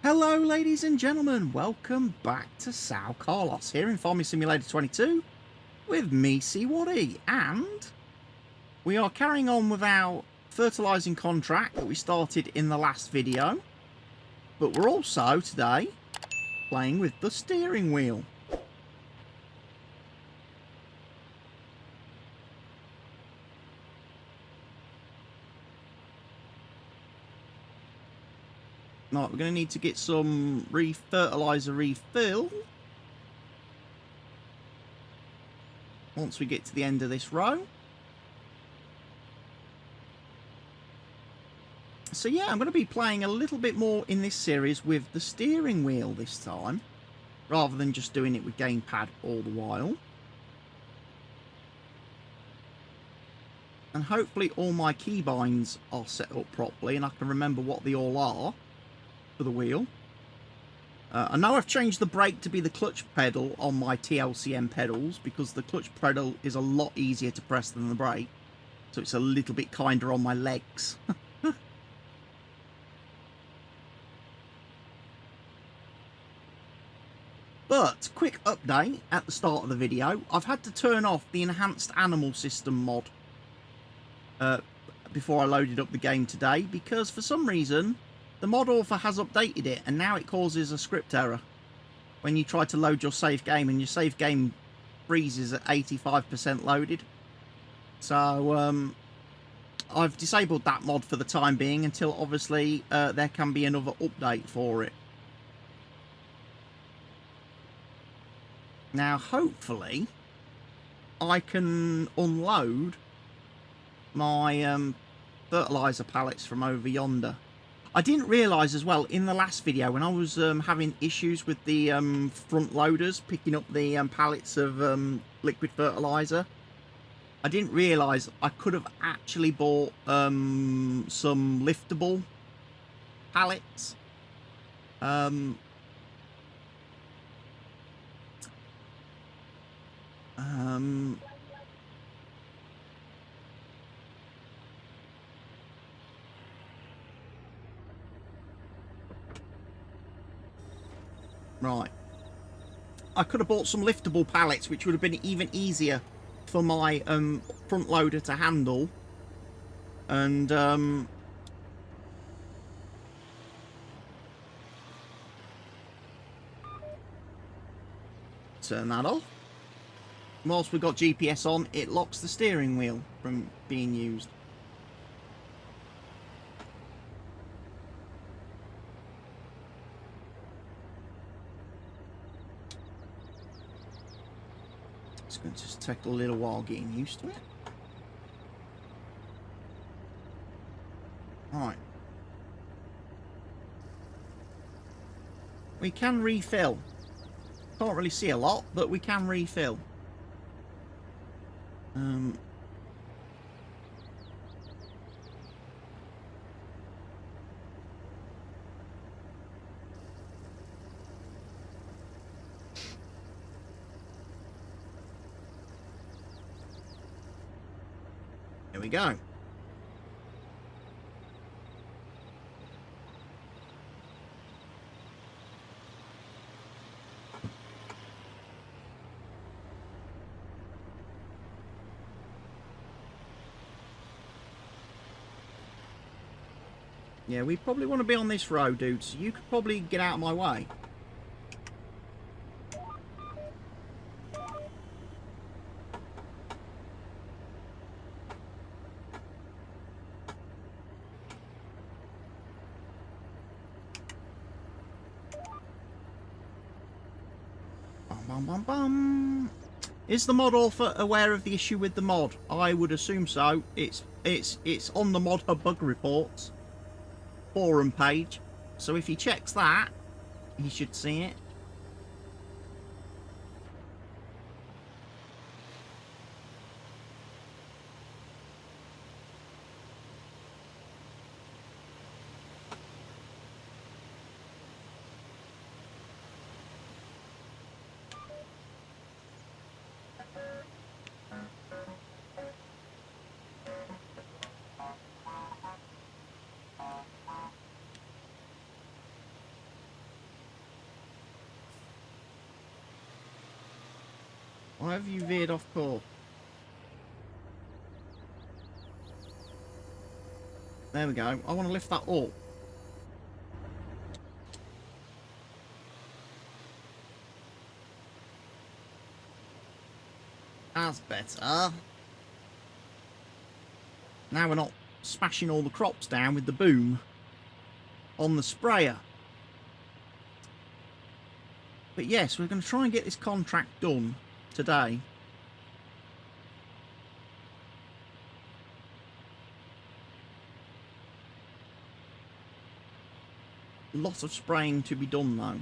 Hello ladies and gentlemen, welcome back to Sao Carlos here in Farming Simulator 22 with me, Waddy, and we are carrying on with our fertilising contract that we started in the last video, but we're also today playing with the steering wheel. Right, we're going to need to get some fertiliser refill once we get to the end of this row. So yeah, I'm going to be playing a little bit more in this series with the steering wheel this time, rather than just doing it with gamepad all the while. And hopefully all my keybinds are set up properly and I can remember what they all are for the wheel. I know I've changed the brake to be the clutch pedal on my TLCM pedals because the clutch pedal is a lot easier to press than the brake, so it's a little bit kinder on my legs. But quick update at the start of the video, I've had to turn off the enhanced animal system mod before I loaded up the game today, because for some reason the mod author has updated it and now it causes a script error when you try to load your save game, and your save game freezes at 85% loaded. So I've disabled that mod for the time being until obviously there can be another update for it. Now hopefully I can unload my fertiliser pallets from over yonder. I didn't realise as well in the last video when I was having issues with the front loaders picking up the pallets of liquid fertiliser. I didn't realise I could have actually bought some liftable pallets. Right. I could have bought some liftable pallets, which would have been even easier for my front loader to handle. And turn that off. Whilst we've got GPS on, it locks the steering wheel from being used. It's going to just take a little while getting used to it. Right. We can refill. Can't really see a lot, but we can refill. Here we go. Yeah, we probably want to be on this road, dude, so you could probably get out of my way. Bum, bum, bum, bum. Is the mod author aware of the issue with the mod? I would assume so. It's on the mod hub bug reports forum page, so if he checks that, he should see it. Why have you veered off course? There we go. I want to lift that up. That's better. Now we're not smashing all the crops down with the boom on the sprayer. But yes, we're going to try and get this contract done today. A lot of spraying to be done though.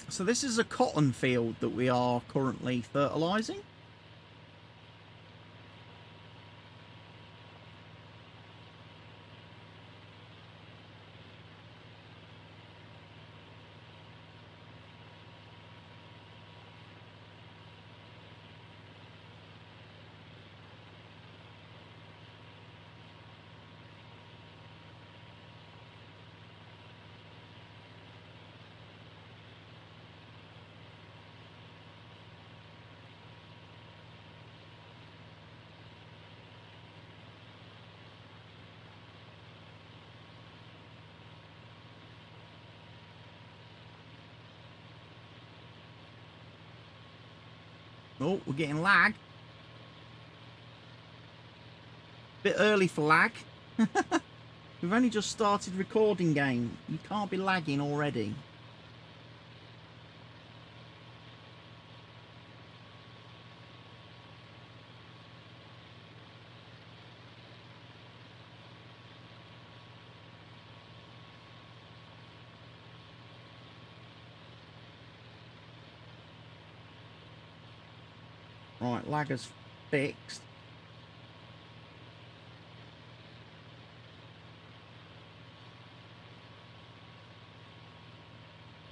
So this is a cotton field that we are currently fertilising. Oh, we're getting lag. Bit early for lag. We've only just started recording game. You can't be lagging already. Right, lagger's fixed.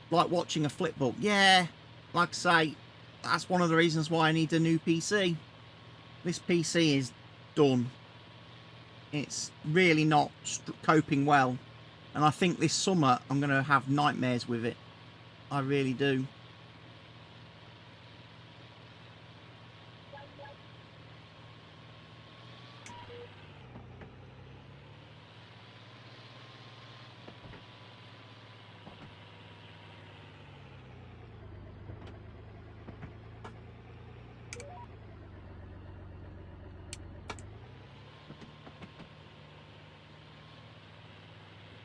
Like watching a flipbook. Yeah, like I say, that's one of the reasons why I need a new PC. This PC is done. It's really not coping well. And I think this summer I'm going to have nightmares with it. I really do.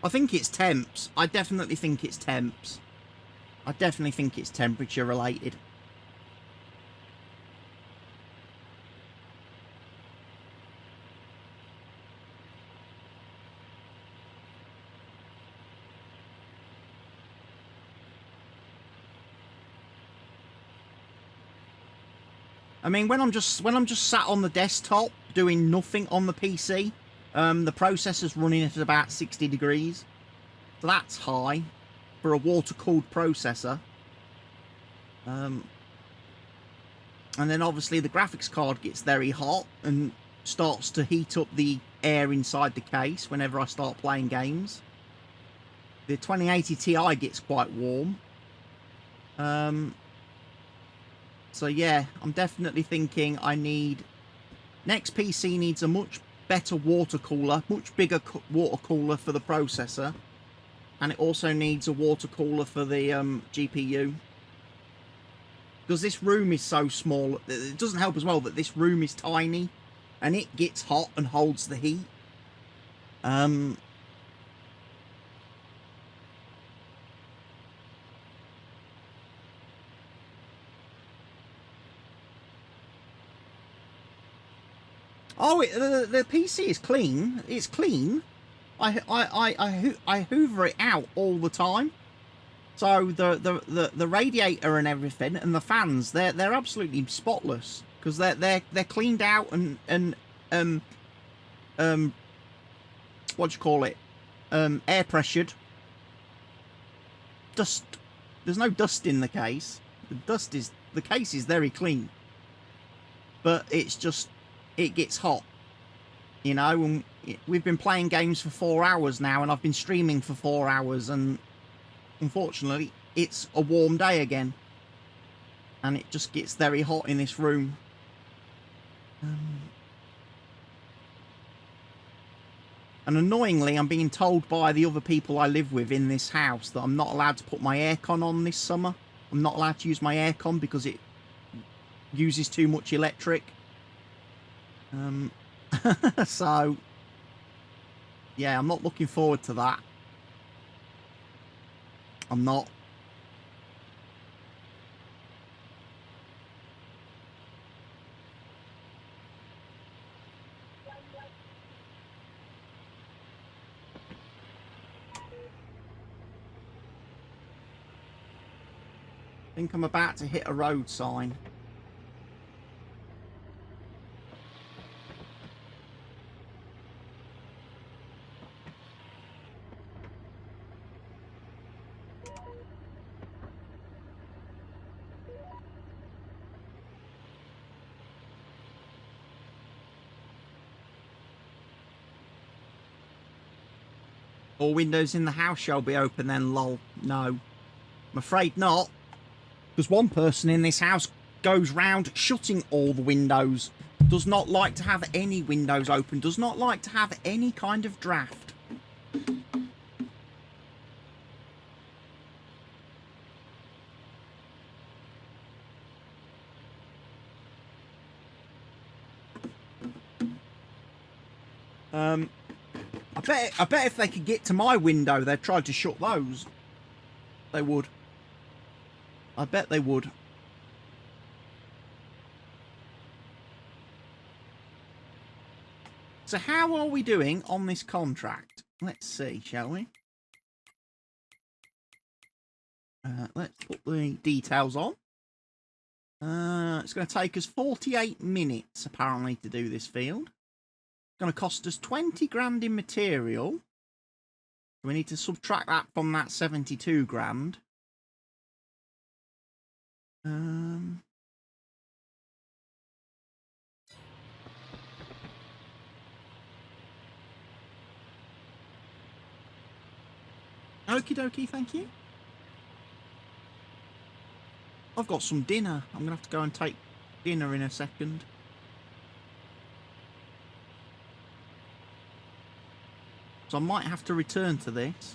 I think it's temps. I definitely think it's temps. I definitely think it's temperature related. I mean, when I'm just sat on the desktop doing nothing on the PC, the processor's running at about 60 degrees. So that's high for a water-cooled processor. And then obviously the graphics card gets very hot and starts to heat up the air inside the case whenever I start playing games. The 2080 Ti gets quite warm. So yeah, I'm definitely thinking I need... Next PC needs a much better water cooler, much bigger water cooler for the processor. And it also needs a water cooler for the GPU. Because this room is so small. It doesn't help as well that this room is tiny. And it gets hot and holds the heat. Oh, the PC is clean. It's clean. I hoover it out all the time. So the radiator and everything and the fans, they're absolutely spotless because they're cleaned out and what do you call it, air pressured. Dust, there's no dust in the case. The case is very clean, but it's just, it gets hot, you know. And we've been playing games for 4 hours now, and I've been streaming for 4 hours, and unfortunately it's a warm day again, and it just gets very hot in this room. And annoyingly, I'm being told by the other people I live with in this house that I'm not allowed to put my aircon on this summer. I'm not allowed to use my aircon because it uses too much electric. So, yeah, I'm not looking forward to that. I'm not. I think I'm about to hit a road sign. All windows in the house shall be open then, lol. No, I'm afraid not. Because one person in this house goes round shutting all the windows. Does not like to have any windows open. Does not like to have any kind of draft. I bet if they could get to my window, they'd try to shut those. They would. I bet they would. So how are we doing on this contract? Let's see, shall we? Let's put the details on. It's going to take us 48 minutes, apparently, to do this field. It's going to cost us 20 grand in material. We need to subtract that from that 72 grand. Okie dokie, thank you. I've got some dinner. I'm going to have to go and take dinner in a second. So I might have to return to this.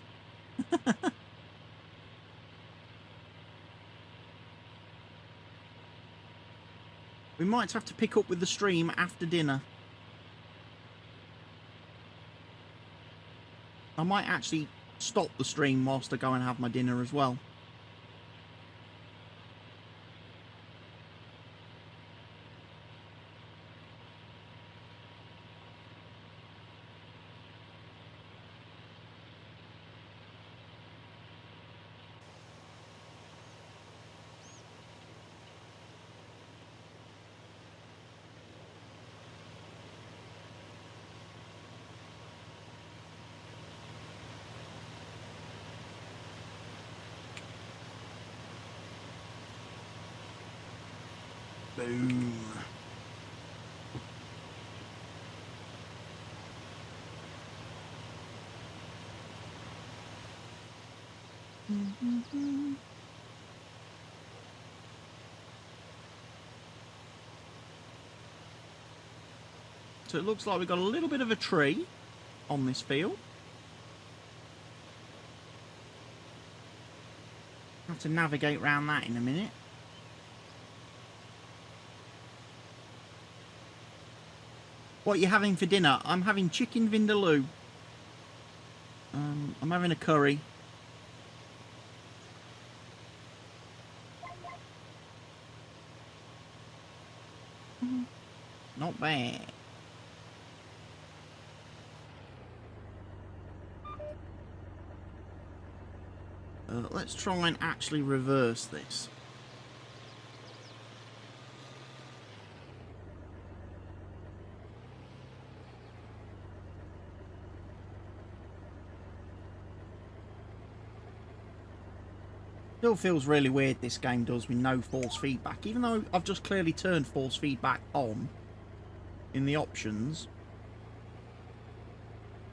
We might have to pick up with the stream after dinner. I might actually stop the stream whilst I go and have my dinner as well. Boom. So it looks like we've got a little bit of a tree on this field. Have to navigate around that in a minute. What are you having for dinner? I'm having chicken vindaloo. I'm having a curry. Not bad. Let's try and actually reverse this. Still feels really weird, this game does, with no force feedback, even though I've just clearly turned force feedback on in the options.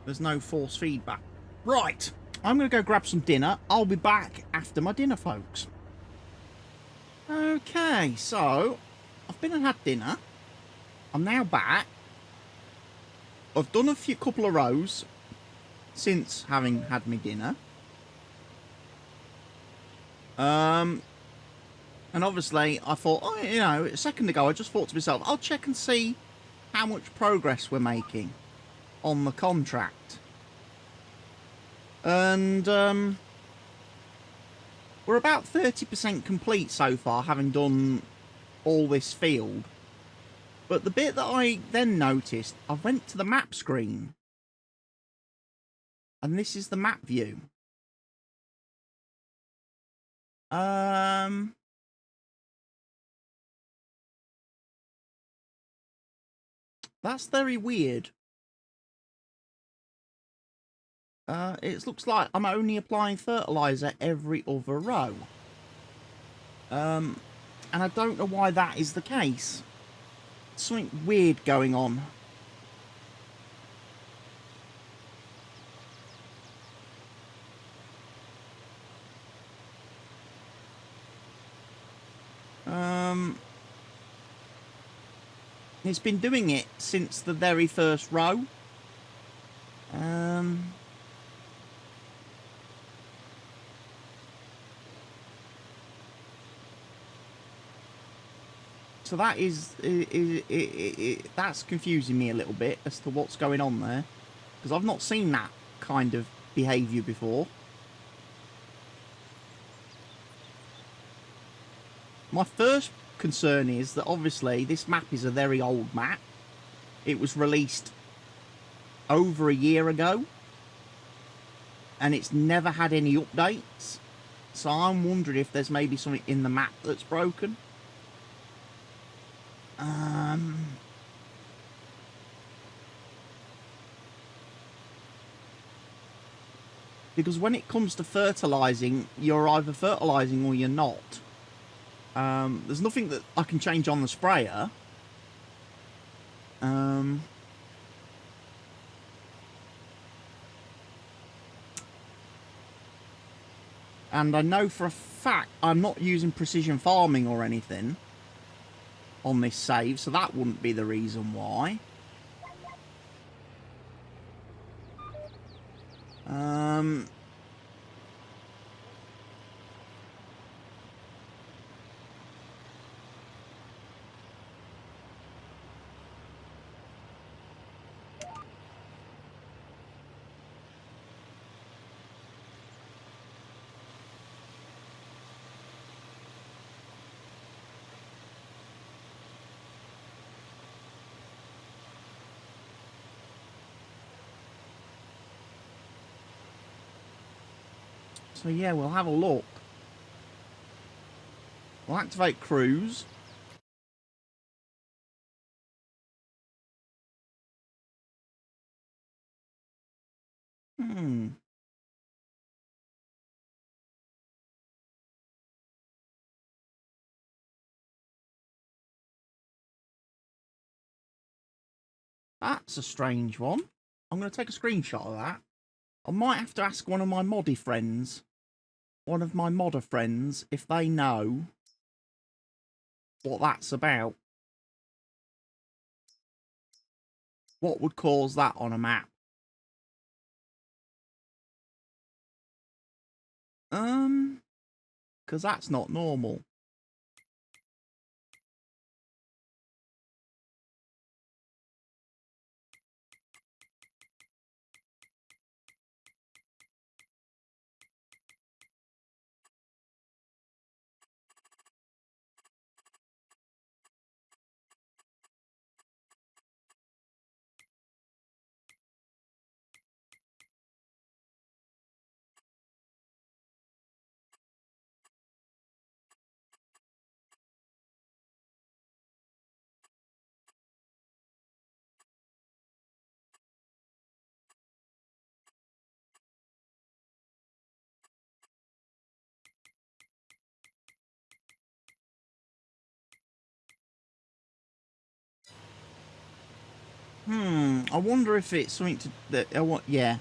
There's no force feedback. Right, I'm going to go grab some dinner. I'll be back after my dinner, folks. Okay, so I've been and had dinner. I'm now back. I've done a couple of rows since having had my dinner. And obviously I thought, oh, you know, a second ago I just thought to myself, I'll check and see how much progress we're making on the contract. And we're about 30% complete so far, having done all this field. But the bit that I then noticed, I went to the map screen. And this is the map view. That's very weird. It looks like I'm only applying fertilizer every other row. And I don't know why that is the case. Something weird going on. It's been doing it since the very first row. So that that's confusing me a little bit as to what's going on there, because I've not seen that kind of behaviour before. My first concern is that obviously this map is a very old map. It was released over a year ago, and it's never had any updates. So I'm wondering if there's maybe something in the map that's broken. Because when it comes to fertilising, you're either fertilising or you're not. There's nothing that I can change on the sprayer. And I know for a fact I'm not using precision farming or anything on this save, so that wouldn't be the reason why. So yeah, we'll have a look. We'll activate cruise. That's a strange one. I'm going to take a screenshot of that. I might have to ask one of my modder friends, if they know what that's about. What would cause that on a map? Because that's not normal. I wonder if it's something to that I want. Yeah.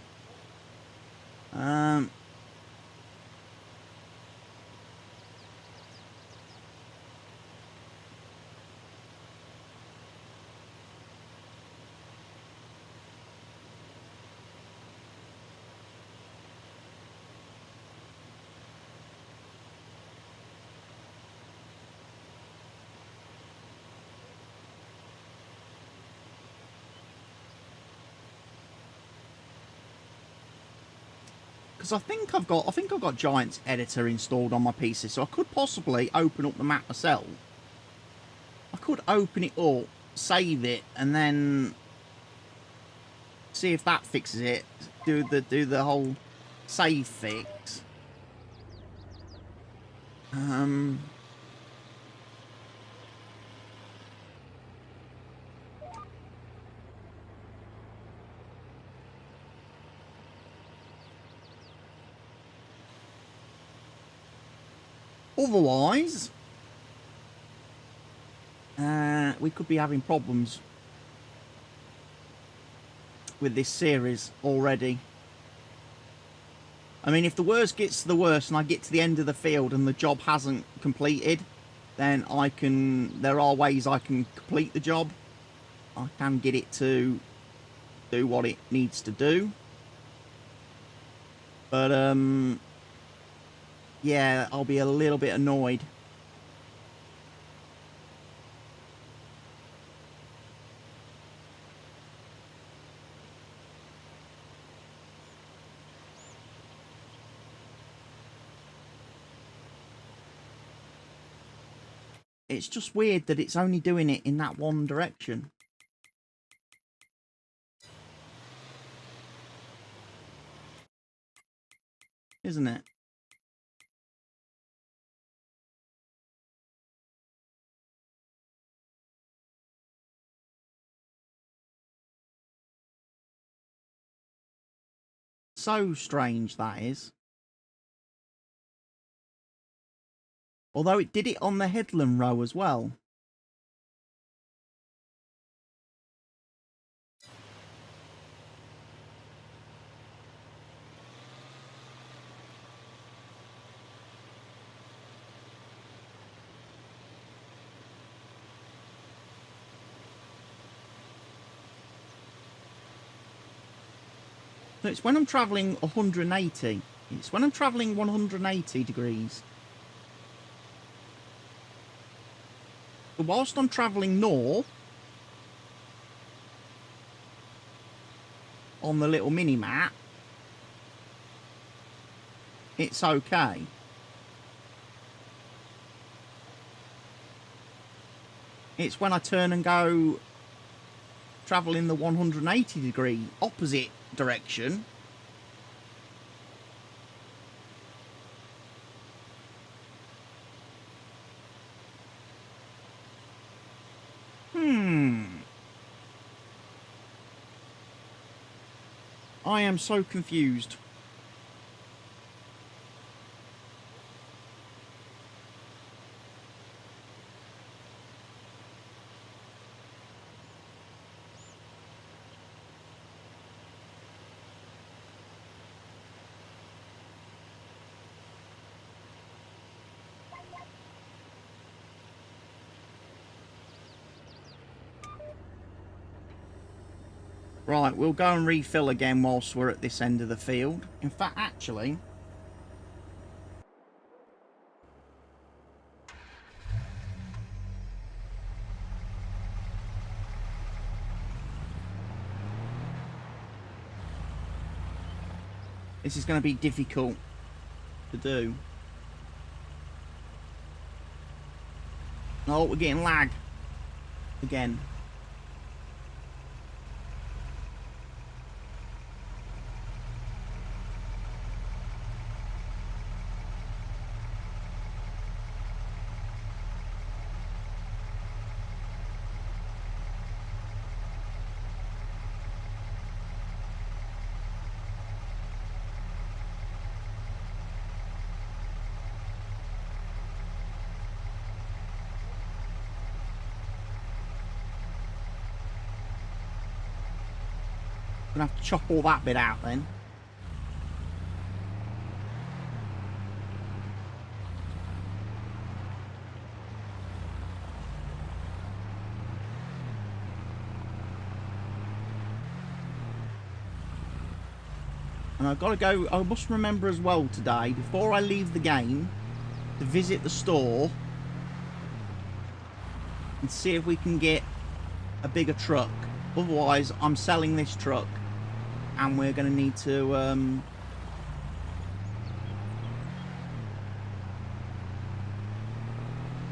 Because I think I've got Giant's Editor installed on my PC, so I could possibly open up the map myself. I could open it up, save it, and then see if that fixes it. Do the whole save fix. Otherwise, we could be having problems with this series already. I mean, if the worst gets to the worst and I get to the end of the field and the job hasn't completed, then there are ways I can complete the job. I can get it to do what it needs to do. But, yeah, I'll be a little bit annoyed. It's just weird that it's only doing it in that one direction. Isn't it? So strange, that is. Although it did it on the headland row as well. So it's when I'm travelling 180. It's when I'm travelling 180 degrees. So whilst I'm travelling north on the little mini map, it's okay. It's when I turn and go travel in the 180 degree opposite direction, I am so confused. Right, we'll go and refill again whilst we're at this end of the field. In fact, actually, this is going to be difficult to do. Oh, we're getting lag again. Gonna have to chop all that bit out then. And I've got to go, I must remember as well today, before I leave the game, to visit the store and see if we can get a bigger truck. Otherwise, I'm selling this truck and we're going to need to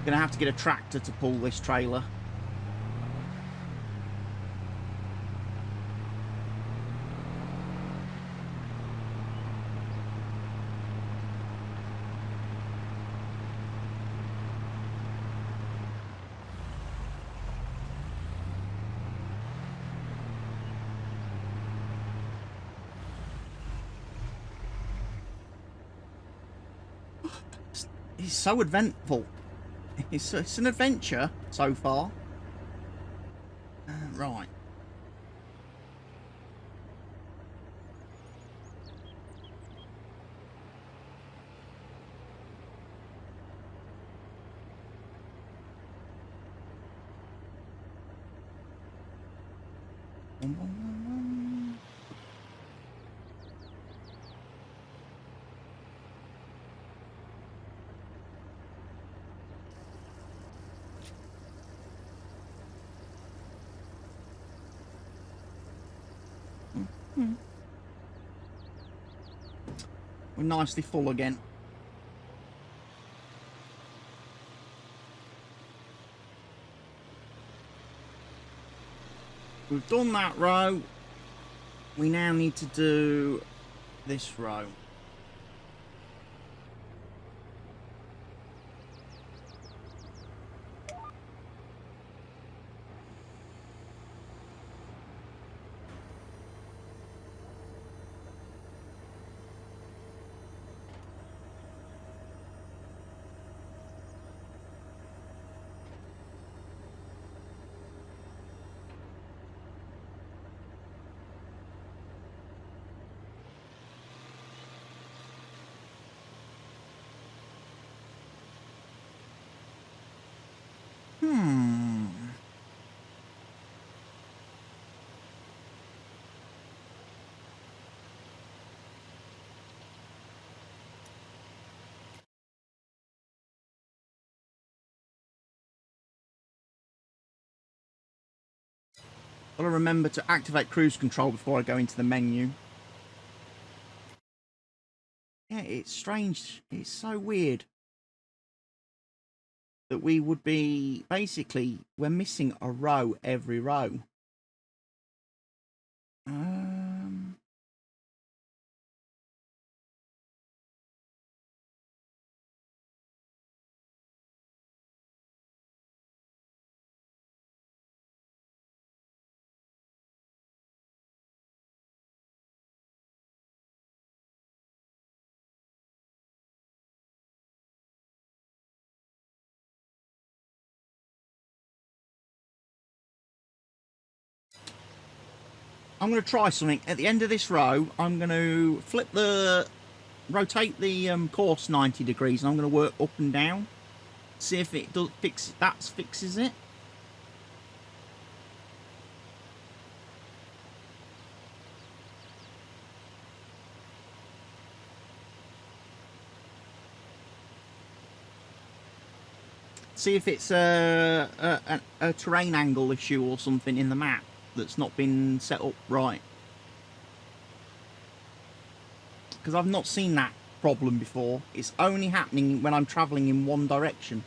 gonna have to get a tractor to pull this trailer. It's so eventful. It's an adventure so far. Right. We're nicely full again. We've done that row. We now need to do this row. Gotta remember to activate cruise control before I go into the menu. Yeah, it's strange. It's so weird that we would be... Basically, we're missing a row every row. I'm going to try something. At the end of this row, I'm going to rotate the course 90 degrees, and I'm going to work up and down. See if it does fixes it. See if it's a terrain angle issue or something in the map that's not been set up right. Because I've not seen that problem before. It's only happening when I'm travelling in one direction.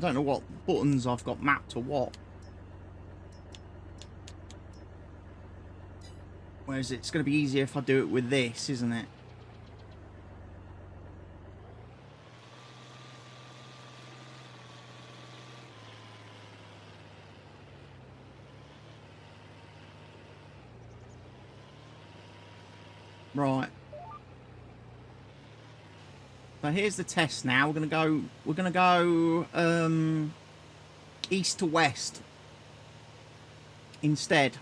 don't know what buttons I've got mapped to what. Whereas it's going to be easier if I do it with this, isn't it? Right. So here's the test now. We're gonna go east to west instead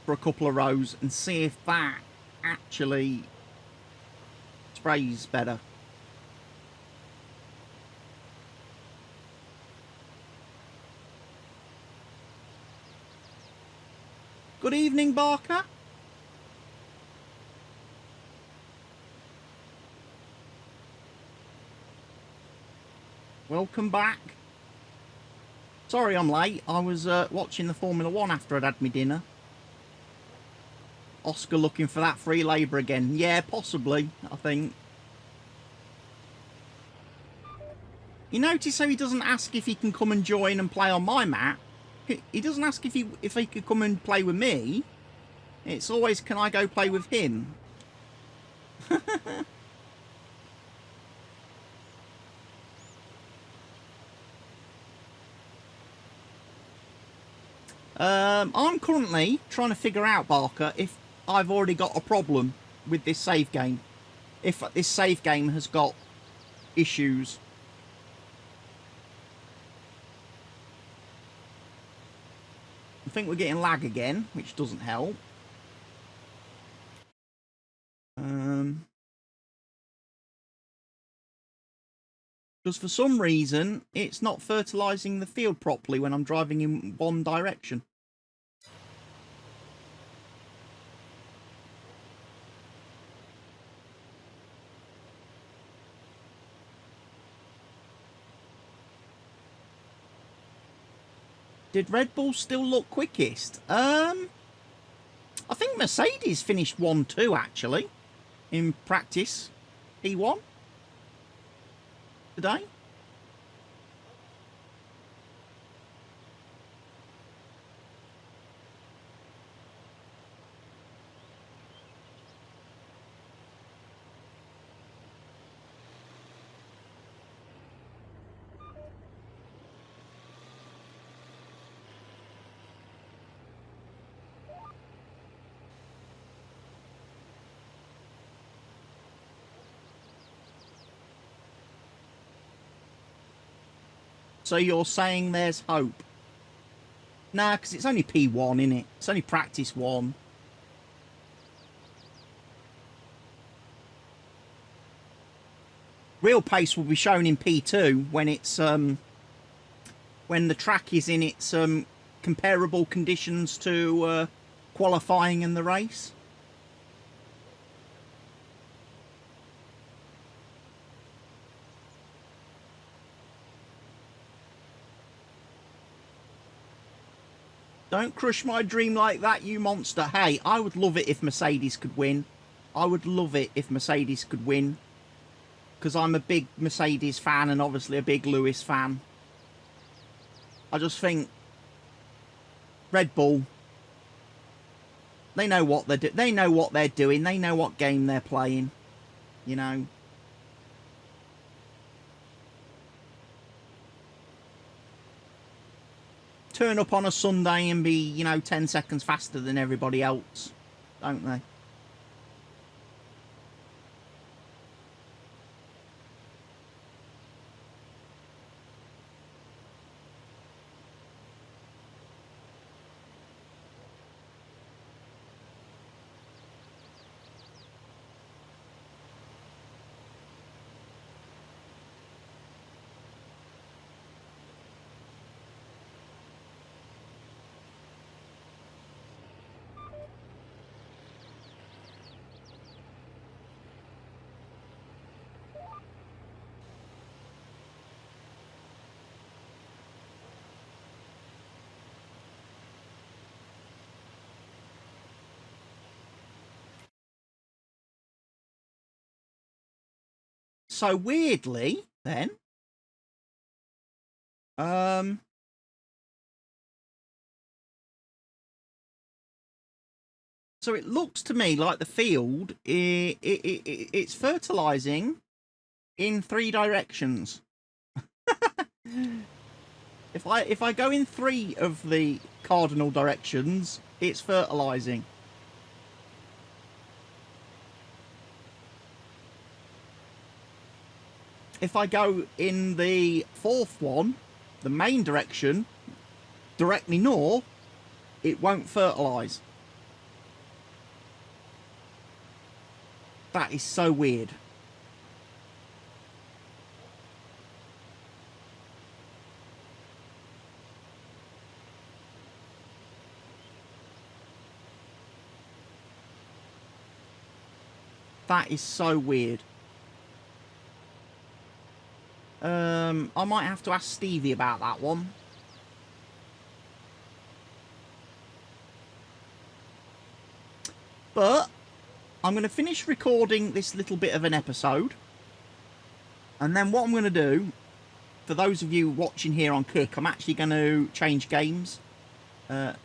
for a couple of rows and see if that actually sprays better. Good evening, Barker. Welcome back. Sorry I'm late. I was watching the Formula 1 after I'd had my dinner. Oscar looking for that free labour again. Yeah, possibly, I think. You notice how he doesn't ask if he can come and join and play on my map? He doesn't ask if he could come and play with me. It's always, can I go play with him? I'm currently trying to figure out, Barker, if I've already got a problem with this save game. If this save game has got issues. I think we're getting lag again, which doesn't help. Because for some reason, it's not fertilising the field properly when I'm driving in one direction. Did Red Bull still look quickest? I think Mercedes finished 1-2 actually in practice. P1 today. So you're saying there's hope? Nah, because it's only P1, innit? It's only practice 1. Real pace will be shown in P2 when it's when the track is in its comparable conditions to qualifying in the race. Don't crush my dream like that, you monster. Hey, I would love it if Mercedes could win. I would love it if Mercedes could win. Because I'm a big Mercedes fan and obviously a big Lewis fan. I just think Red Bull, they know what they're doing. They know what they're doing. They know what game they're playing. You know. Turn up on a Sunday and be, you know, 10 seconds faster than everybody else, don't they? So weirdly, then, So it looks to me like the field, it's fertilizing in 3 directions. If I go in 3 of the cardinal directions, it's fertilizing. If I go in the 4th one, the main direction, directly north, it won't fertilize. That is so weird. That is so weird. I might have to ask Stevie about that one. But I'm going to finish recording this little bit of an episode. And then what I'm going to do, for those of you watching here on Kick, I'm actually going to change games. And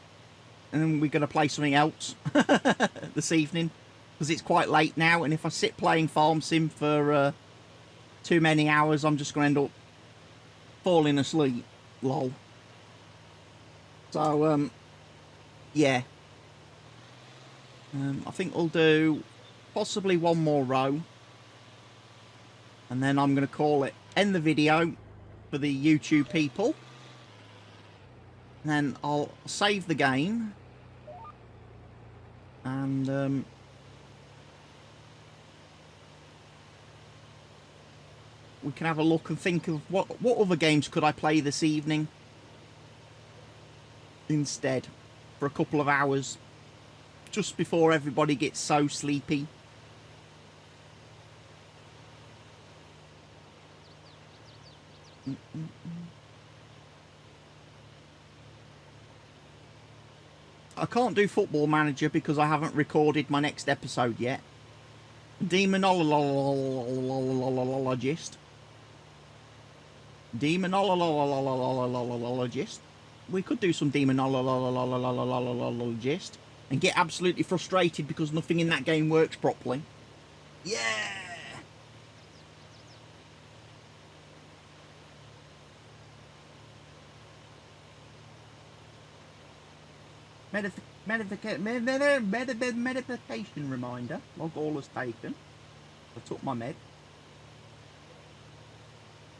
then we're going to play something else this evening. Because it's quite late now. And if I sit playing Farm Sim for too many hours, I'm just going to end up falling asleep. Lol. So, yeah. I think I'll do possibly one more row. And then I'm going to call it, end the video for the YouTube people. And then I'll save the game. And, we can have a look and think of what other games could I play this evening instead for a couple of hours. Just before everybody gets so sleepy. I can't do Football Manager because I haven't recorded my next episode yet. Demonologist. Demonologist. We could do some Demonologist. And get absolutely frustrated because nothing in that game works properly. Yeah! Medication reminder. Log all is taken. I took my med.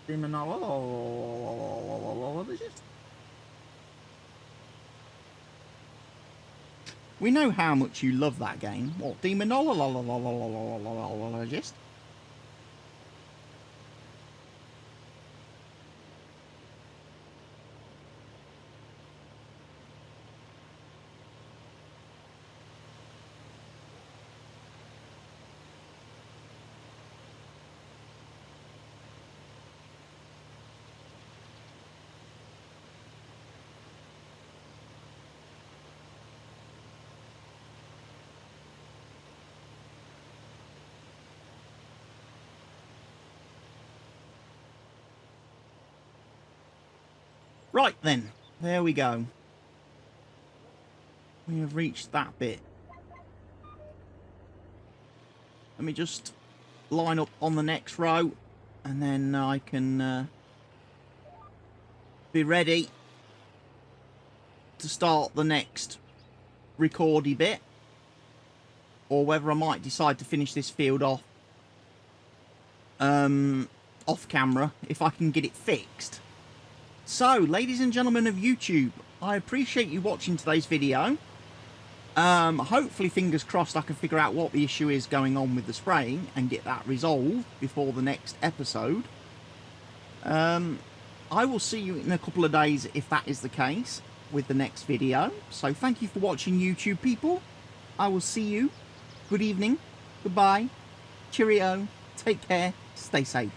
Demonologist. We know how much you love that game. What? Demonologist? Right then, there we go. We have reached that bit. Let me just line up on the next row, and then I can be ready to start the next recordy bit, or whether I might decide to finish this field off off camera if I can get it fixed. So, ladies and gentlemen of YouTube, I appreciate you watching today's video. Hopefully, fingers crossed, I can figure out what the issue is going on with the spraying and get that resolved before the next episode. I will see you in a couple of days if that is the case with the next video. So, thank you for watching, YouTube people. I will see you. Good evening. Goodbye. Cheerio. Take care. Stay safe.